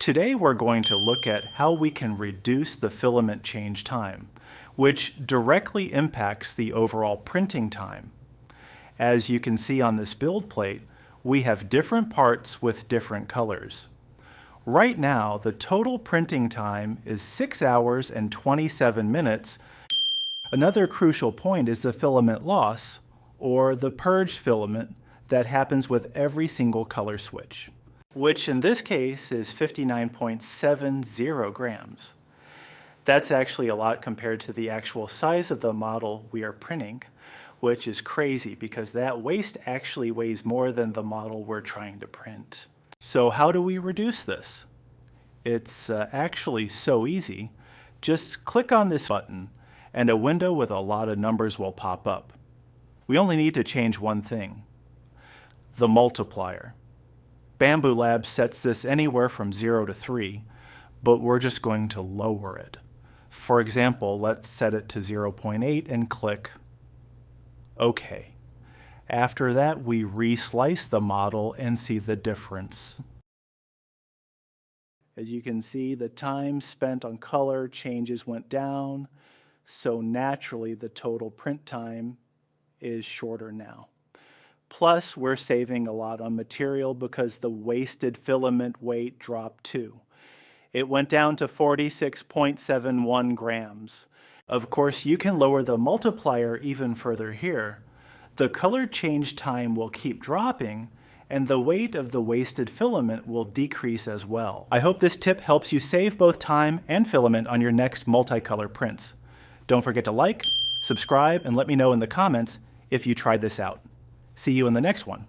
Today we're going to look at how we can reduce the filament change time, which directly impacts the overall printing time. As you can see on this build plate, we have different parts with different colors. Right now, the total printing time is 6 hours and 27 minutes. Another crucial point is the filament loss, or the purged filament, that happens with every single color switch, which in this case is 59.70 grams. That's actually a lot compared to the actual size of the model we are printing, which is crazy because that waste actually weighs more than the model we're trying to print. So how do we reduce this? It's actually so easy. Just click on this button and a window with a lot of numbers will pop up. We only need to change one thing: the multiplier. Bambu Lab sets this anywhere from 0 to 3, but we're just going to lower it. For example, let's set it to 0.8 and click OK. After that, we re-slice the model and see the difference. As you can see, the time spent on color changes went down, so naturally the total print time is shorter now. Plus, we're saving a lot on material because the wasted filament weight dropped too. It went down to 46.71 grams. Of course, you can lower the multiplier even further here. The color change time will keep dropping, and the weight of the wasted filament will decrease as well. I hope this tip helps you save both time and filament on your next multicolor prints. Don't forget to like, subscribe, and let me know in the comments if you tried this out. See you in the next one.